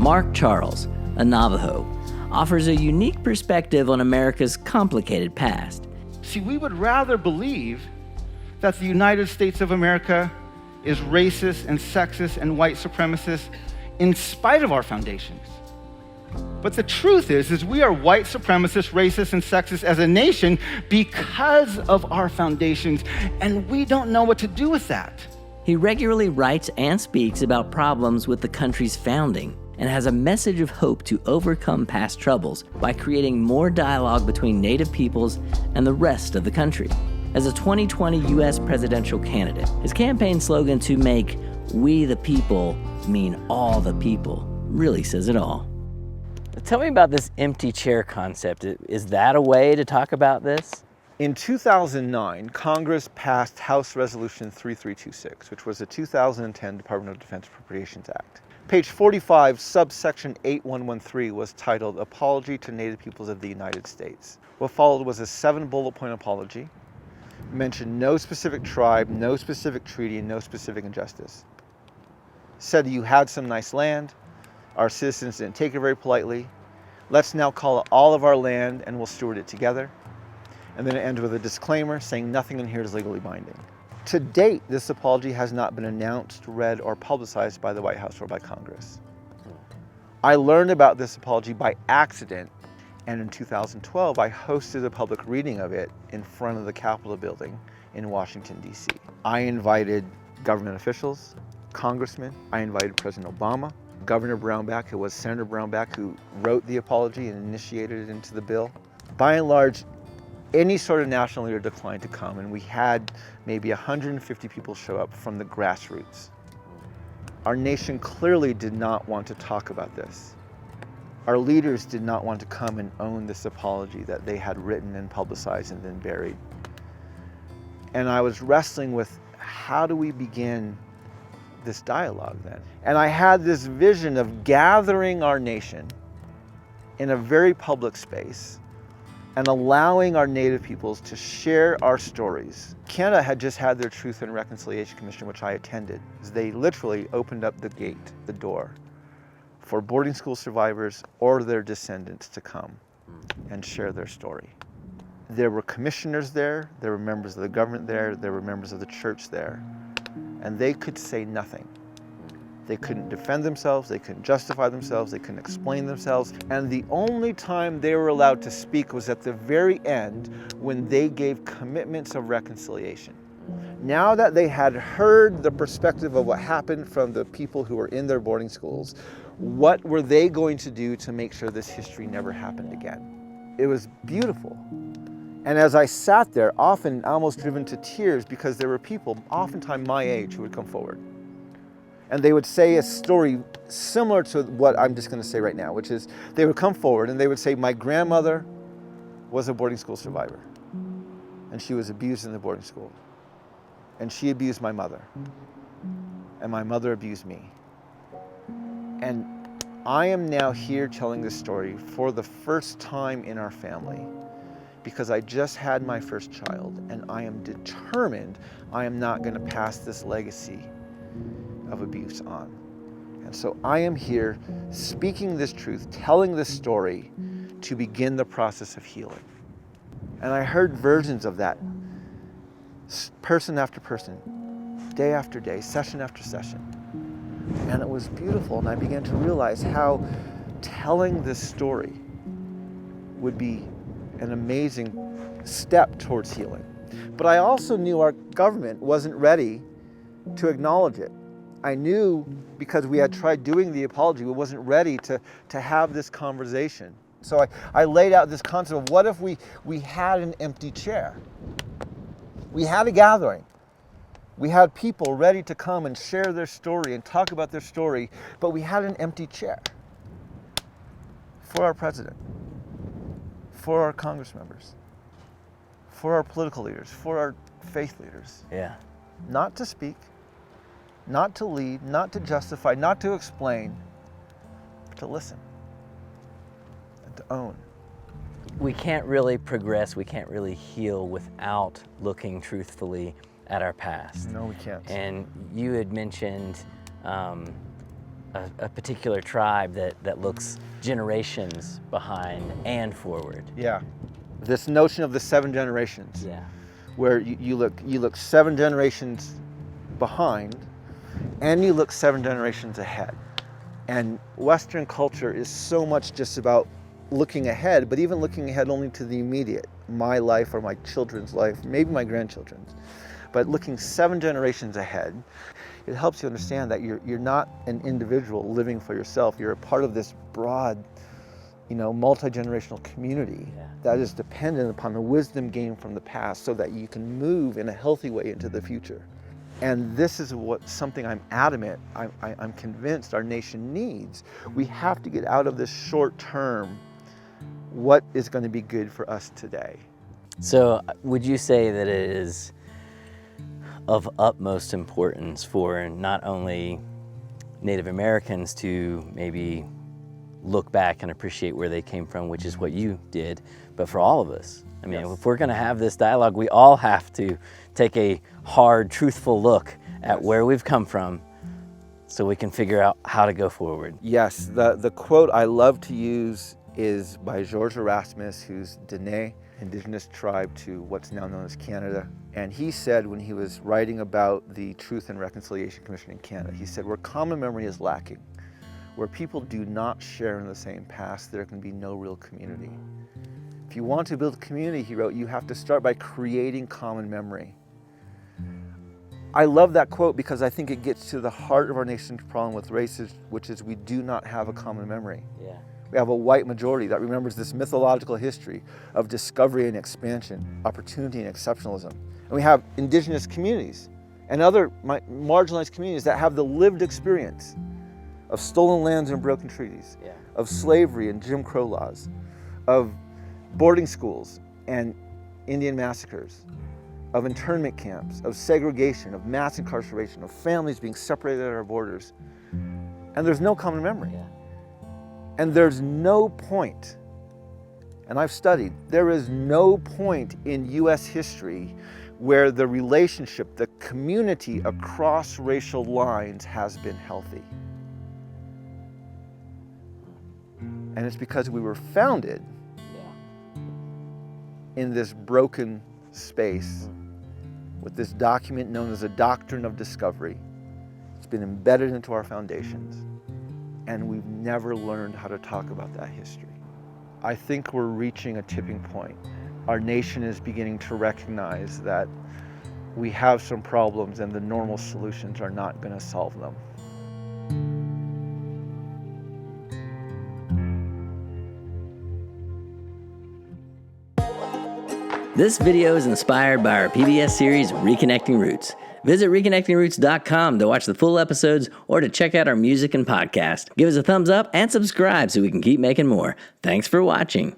Mark Charles, a Navajo, offers a unique perspective on America's complicated past. See, we would rather believe that the United States of America is racist and sexist and white supremacist in spite of our foundations. But the truth is we are white supremacist, racist, and sexist as a nation because of our foundations, and we don't know what to do with that. He regularly writes and speaks about problems with the country's founding and has a message of hope to overcome past troubles by creating more dialogue between Native peoples and the rest of the country. As a 2020 U.S. presidential candidate, his campaign slogan to make "We the people" mean all the people really says it all. Tell me about this empty chair concept. Is that a way to talk about this? In 2009, Congress passed House Resolution 3326, which was the 2010 Department of Defense Appropriations Act. Page 45, subsection 8113 was titled Apology to Native Peoples of the United States. What followed was a 7-bullet point apology, mentioned no specific tribe, no specific treaty, and no specific injustice. Said you had some nice land, our citizens didn't take it very politely. Let's now call it all of our land and we'll steward it together. And then it ends with a disclaimer saying nothing in here is legally binding. To date, this apology has not been announced, read, or publicized by the White House or by Congress. I learned about this apology by accident, and in 2012, I hosted a public reading of it in front of the Capitol building in Washington, D.C. I invited government officials, congressmen, I invited President Obama, Governor Brownback, who was Senator Brownback, who wrote the apology and initiated it into the bill. By and large, any sort of national leader declined to come, and we had maybe 150 people show up from the grassroots. Our nation clearly did not want to talk about this. Our leaders did not want to come and own this apology that they had written and publicized and then buried. And I was wrestling with, how do we begin this dialogue then? And I had this vision of gathering our nation in a very public space and allowing our Native peoples to share our stories. Canada had just had their Truth and Reconciliation Commission, which I attended. They literally opened up the gate, the door, for boarding school survivors or their descendants to come and share their story. There were commissioners there were members of the government there were members of the church there, and they could say nothing. They couldn't defend themselves, they couldn't justify themselves, they couldn't explain themselves, and the only time they were allowed to speak was at the very end when they gave commitments of reconciliation. Now that they had heard the perspective of what happened from the people who were in their boarding schools, what were they going to do to make sure this history never happened again? It was beautiful. And as I sat there, often almost driven to tears, because there were people, oftentimes my age, who would come forward. And they would say a story similar to what I'm just going to say right now, which is they would come forward and they would say, my grandmother was a boarding school survivor, and she was abused in the boarding school. And she abused my mother, and my mother abused me. And I am now here telling this story for the first time in our family, because I just had my first child, and I am determined I am not going to pass this legacy of abuse on. And so I am here speaking this truth, telling this story to begin the process of healing. And I heard versions of that, person after person, day after day, session after session. And it was beautiful, and I began to realize how telling this story would be an amazing step towards healing. But I also knew our government wasn't ready to acknowledge it. I knew, because we had tried doing the apology, we wasn't ready to have this conversation. So I laid out this concept of, what if we had an empty chair? We had a gathering. We had people ready to come and share their story and talk about their story, but we had an empty chair for our president, for our Congress members, for our political leaders, for our faith leaders. Yeah. Not to speak, not to lead, not to justify, not to explain, but to listen and to own. We can't really progress, we can't really heal without looking truthfully at our past. No, we can't. And you had mentioned a particular tribe that looks generations behind and forward. Yeah. This notion of the 7 generations, Yeah. where you look 7 generations behind and you look 7 generations ahead. And Western culture is so much just about looking ahead, but even looking ahead only to the immediate, my life or my children's life, maybe my grandchildren's. But looking 7 generations ahead, it helps you understand that you're not an individual living for yourself. You're a part of this broad, multi-generational community that is dependent upon the wisdom gained from the past so that you can move in a healthy way into the future. And this is something I'm adamant, I'm convinced our nation needs. We have to get out of this short term, what is going to be good for us today. So would you say that it is of utmost importance for not only Native Americans to maybe look back and appreciate where they came from, which is what you did, but for all of us? I mean, if we're going to have this dialogue, we all have to take a hard, truthful look at where we've come from so we can figure out how to go forward. Yes, the quote I love to use is by George Erasmus, who's Dene, indigenous tribe to what's now known as Canada. And he said, when he was writing about the Truth and Reconciliation Commission in Canada, he said, where common memory is lacking, where people do not share in the same past, there can be no real community. If you want to build a community, he wrote, you have to start by creating common memory. I love that quote because I think it gets to the heart of our nation's problem with race, which is we do not have a common memory. Yeah. We have a white majority that remembers this mythological history of discovery and expansion, opportunity and exceptionalism. And we have indigenous communities and other marginalized communities that have the lived experience of stolen lands and broken treaties, of slavery and Jim Crow laws, of boarding schools and Indian massacres, of internment camps, of segregation, of mass incarceration, of families being separated at our borders. And there's no common memory. Yeah. And there's no point, and I've studied, there is no point in US history where the relationship, the community across racial lines has been healthy. And it's because we were founded in this broken space with this document known as a doctrine of discovery. It's been embedded into our foundations. And we've never learned how to talk about that history. I think we're reaching a tipping point. Our nation is beginning to recognize that we have some problems and the normal solutions are not going to solve them. This video is inspired by our PBS series, Reconnecting Roots. Visit reconnectingroots.com to watch the full episodes or to check out our music and podcast. Give us a thumbs up and subscribe so we can keep making more. Thanks for watching.